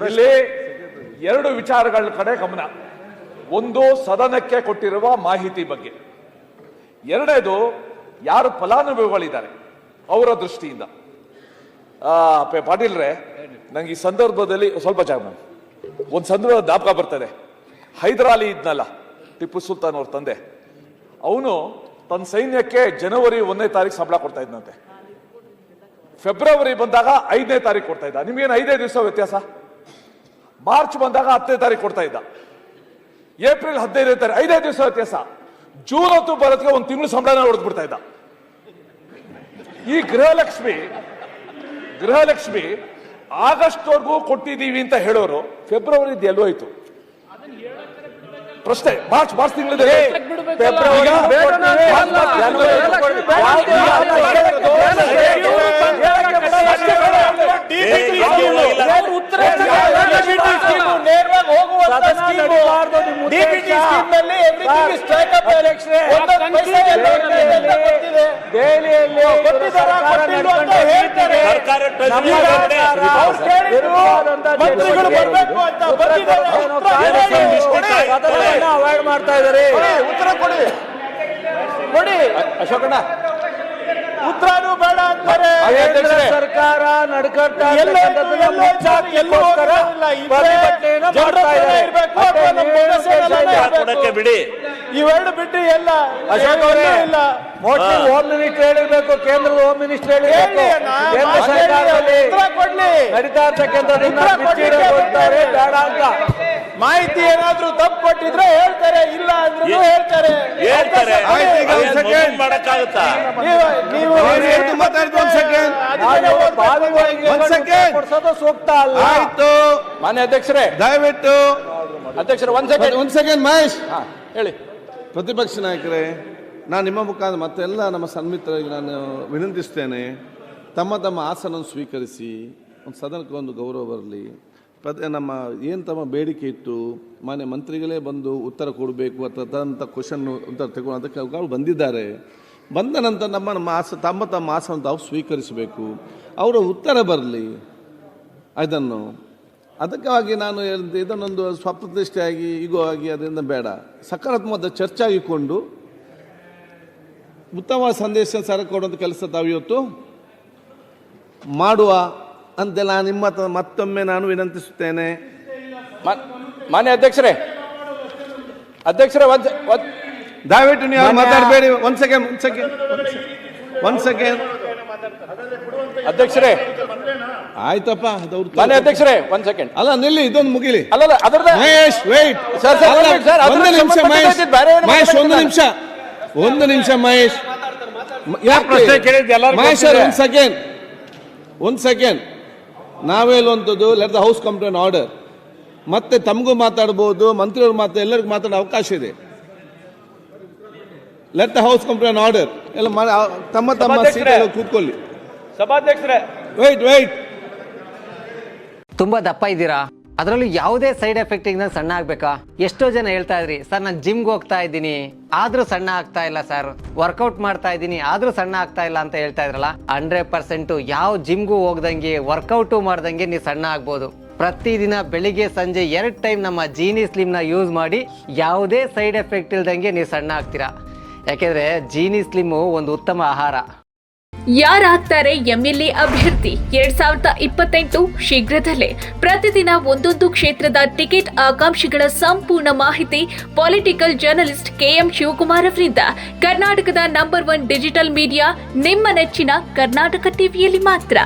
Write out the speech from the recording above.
ಇಲ್ಲಿ ಎರಡು ವಿಚಾರಗಳ ಕಡೆ ಗಮನ. ಒಂದು, ಸದನಕ್ಕೆ ಕೊಟ್ಟಿರುವ ಮಾಹಿತಿ ಬಗ್ಗೆ. ಎರಡನೇದು, ಯಾರು ಫಲಾನುಭವಿಗಳಿದ್ದಾರೆ ಅವರ ದೃಷ್ಟಿಯಿಂದ. ಪಾಟೀಲ್ರೆ, ನಂಗೆ ಈ ಸಂದರ್ಭದಲ್ಲಿ ಸ್ವಲ್ಪ ಒಂದು ಸಂದರ್ಭ ಜ್ಞಾಪಕ ಬರ್ತದೆ. ಹೈದರಾಲಿ ಇದ್ನಲ್ಲ, ಟಿಪ್ಪು ಸುಲ್ತಾನ್ ಅವ್ರ ತಂದೆ, ಅವನು ತನ್ನ ಸೈನ್ಯಕ್ಕೆ ಜನವರಿ 1ನೇ ತಾರೀಕು ಸಂಬಳ ಕೊಡ್ತಾ ಇದ್ನಂತೆ. ಫೆಬ್ರವರಿ ಬಂದಾಗ 5ನೇ ತಾರೀಕು ಕೊಡ್ತಾ ಇದ್ದ. ನಿಮ್ಗೇನು 5 ದಿವಸ ವ್ಯತ್ಯಾಸ? ಮಾರ್ಚ್ ಬಂದಾಗ 10ನೇ ತಾರೀಕು ಕೊಡ್ತಾ ಇದ್ದ. ಏಪ್ರಿಲ್ 15ನೇ ತಾರೀಕು 5 ದಿವಸ ವ್ಯತ್ಯಾಸ. ಜೂನ್ 10 ಬರೋದಕ್ಕೆ 1 ತಿಂಗಳು ಸಂಬಳನ ಹೊಡೆದು ಬಿಡ್ತಾ ಇದ್ದ. ಈ ಗೃಹಲಕ್ಷ್ಮಿ ಆಗಸ್ಟ್ವರೆಗೂ ಕೊಟ್ಟಿದ್ದೀವಿ ಅಂತ ಹೇಳೋರು ಫೆಬ್ರವರಿ ಎಲ್ಲೋಯ್ತು? ಪ್ರಶ್ನೆ. ಮಾರ್ಚ್ ತಿಂಗಳಲ್ಲಿ ಅವಾಯ್ಡ್ ಮಾಡ್ತಾ ಇದ್ದಾರೆ. ಉತ್ತರ ಕೊಡಿ ಅಶೋಕಣ್ಣ. ಉತ್ತರನೂ ಬೇಡ ಅಂತಾರೆ. ಸರ್ಕಾರ ನಡ್ಕೊಳ್ತಾ ಬಿಡಿ, ಇವೆರಡು ಬಿಟ್ಟು ಎಲ್ಲ ಅಶೋಕ್ ಅವರೇ ಇಲ್ಲ. ಮೋಸ್ಟ್ಲಿ ಹೋಮ್ ಮಿನಿಸ್ಟರ್ ಹೇಳಿರ್ಬೇಕು, ಕೇಂದ್ರದ ಹೋಮ್ ಮಿನಿಸ್ಟರ್ ಹೇಳಿರ್ಬೇಕು. ಕೇಂದ್ರ ಸರ್ಕಾರದಲ್ಲಿ ನಡೀತಾ ಇರ್ತಕ್ಕಂಥದ್ದನ್ನ ಬೇಡ ಅಂತ ಮಾಹಿತಿ ಏನಾದ್ರೂ ತಪ್ಪು ಕೊಟ್ಟಿದ್ರೆ ಹೇಳ್ತಾರೆ, ಇಲ್ಲ ಅಂದ್ರೂ ಹೇಳ್ತಾರೆ. ಸೂಕ್ತ ಅಲ್ಲ. ಆಯ್ತು ಮಾನ್ಯ ಅಧ್ಯಕ್ಷರೇ, ದಯವಿಟ್ಟು ಅಧ್ಯಕ್ಷರೇ ಒಂದ್ ಸೆಕೆಂಡ್ ಮಹೇಶ್ ಹೇಳಿ. ಪ್ರತಿಪಕ್ಷ ನಾಯಕರೇ, ನಾನು ನಿಮ್ಮ ಮುಖಾಂತರ ಮತ್ತೆಲ್ಲ ನಮ್ಮ ಸನ್ಮಿತ್ರರಿಗೆ ನಾನು ವಿನಂತಿಸ್ತೇನೆ, ತಮ್ಮ ಆಸನ ಸ್ವೀಕರಿಸಿ ಒಂದು ಸದನಕ್ಕೆ ಒಂದು ಗೌರವ ಬರಲಿ. ನಮ್ಮ ಏನು ತಮ್ಮ ಬೇಡಿಕೆ ಇತ್ತು, ಮಾನ್ಯ ಮಂತ್ರಿಗಳೇ ಬಂದು ಉತ್ತರ ಕೊಡಬೇಕು ಅಥವಾ ಕ್ವಶನ್ ಉತ್ತರ ತಗೊಂಡು ಅದಕ್ಕೆ ಅವರು ಬಂದಿದ್ದಾರೆ. ಬಂದ ನಂತರ ತಮ್ಮ ಆಸನ ತಾವು ಸ್ವೀಕರಿಸಬೇಕು, ಅವರ ಉತ್ತರ ಬರಲಿ. ಅದಕ್ಕಾಗಿ ನಾನು ಇದನ್ನೊಂದು ಸ್ವಪ್ರತಿಷ್ಠೆಯಾಗಿ ಈಗೋ ಆಗಿ ಅದರಿಂದ ಬೇಡ, ಸಕಾರಾತ್ಮಕ ಚರ್ಚೆ ಆಗಿಕೊಂಡು ಉತ್ತಮ ಸಂದೇಶ ಸರ ಕೊಡುವಂಥ ಕೆಲಸ ತಾವು ಇವತ್ತು ಮಾಡುವ ಅಂತೆಲ್ಲ ನಿಮ್ಮ ಮತ್ತೊಮ್ಮೆ ನಾನು ವಿನಂತಿಸುತ್ತೇನೆ. ಮಾನ್ಯ ಅಧ್ಯಕ್ಷರೇ ದಯವಿಟ್ಟು ನೀವು ಮಾತಾಡಬೇಡಿ. ಒಂದ್ ಸೆಕೆಂಡ್ ಅಧ್ಯಕ್ಷರೇ, ಆಯ್ತಪ್ಪ. ಮಾನ್ಯ ಅಧ್ಯಕ್ಷರೇ ಒಂದ್ ಸೆಕೆಂಡ್. ಅಲ್ಲ ನಿಲ್ಲಿ, ಇದೊಂದು ಮುಗಿಲಿ. ಅಲ್ಲ ಮಹೇಶ್ ವೆಯ್ಟ್. ಒಂದು ನಿಮಿಷ ಮಹೇಶ್. ಮಹೇಶ್ ಒಂದ್ ಸೆಕೆಂಡ್. ನಾವೇ ಹೇಳುವಂಥದ್ದು let the house come to an order. ಮತ್ತೆ ತಮಗೂ ಮಾತಾಡ್ಬೋದು, ಮಂತ್ರಿಯವ್ರು ಎಲ್ಲರಿಗೂ ಮಾತಾಡೋ ಅವಕಾಶ ಇದೆ. Let the house come to an order. ಎಲ್ಲ ತಮ್ಮ ಸೀಟ್ ಕೂತ್ಕೊಳ್ಳಿ. ಸಭಾಧ್ಯಕ್ಷರೇ, ವೆಯ್ಟ್. ತುಂಬಾ ದಪ್ಪ ಇದ್ದೀರಾ, ಅದರಲ್ಲೂ ಯಾವುದೇ ಸೈಡ್ ಎಫೆಕ್ಟ್ ಇಂದ ಸಣ್ಣ ಆಗ್ಬೇಕಾ? ಎಷ್ಟೋ ಜನ ಹೇಳ್ತಾ ಇದ್ರಿ, ಸರ್ ನಾನು ಜಿಮ್ಗೆ ಹೋಗ್ತಾ ಇದ್ದೀನಿ ಆದ್ರೂ ಸಣ್ಣ ಆಗ್ತಾ ಇಲ್ಲ ಸರ್, ವರ್ಕೌಟ್ ಮಾಡ್ತಾ ಇದ್ದೀನಿ ಆದ್ರೂ ಸಣ್ಣ ಆಗ್ತಾ ಇಲ್ಲ ಅಂತ ಹೇಳ್ತಾ ಇದ್ರಲ್ಲ. 100% ಯಾವ ಜಿಮ್ಗೂ ಹೋಗ್ದಂಗೆ ವರ್ಕೌಟು ಮಾಡ್ದಂಗೆ ನೀವು ಸಣ್ಣ ಆಗ್ಬೋದು. ಪ್ರತಿದಿನ ಬೆಳಿಗ್ಗೆ ಸಂಜೆ 2 ಟೈಮ್ ನಮ್ಮ ಜೀನಿ ಸ್ಲಿಮ್ ನ ಯೂಸ್ ಮಾಡಿ ಯಾವುದೇ ಸೈಡ್ ಎಫೆಕ್ಟ್ ಇಲ್ದಂಗೆ ನೀವು ಸಣ್ಣ ಆಗ್ತೀರಾ. ಯಾಕೆಂದ್ರೆ ಜೀನಿ ಸ್ಲಿಮ್ ಒಂದು ಉತ್ತಮ ಆಹಾರ. ಯಾರಾಗ್ತಾರೆ ಎಂಎಲ್ಎ ಅಭ್ಯರ್ಥಿ 2028 ಶೀಘ್ರದಲ್ಲೇ. ಪ್ರತಿದಿನ ಒಂದೊಂದು ಕ್ಷೇತ್ರದ ಟಿಕೆಟ್ ಆಕಾಂಕ್ಷಿಗಳ ಸಂಪೂರ್ಣ ಮಾಹಿತಿ ಪೊಲಿಟಿಕಲ್ ಜರ್ನಲಿಸ್ಟ್ KM ಶಿವಕುಮಾರ್ ಅವರಿಂದ. ಕರ್ನಾಟಕದ ನಂಬರ್ 1 ಡಿಜಿಟಲ್ ಮೀಡಿಯಾ ನಿಮ್ಮ ನೆಚ್ಚಿನ ಕರ್ನಾಟಕ ಟಿವಿಯಲ್ಲಿ ಮಾತ್ರ.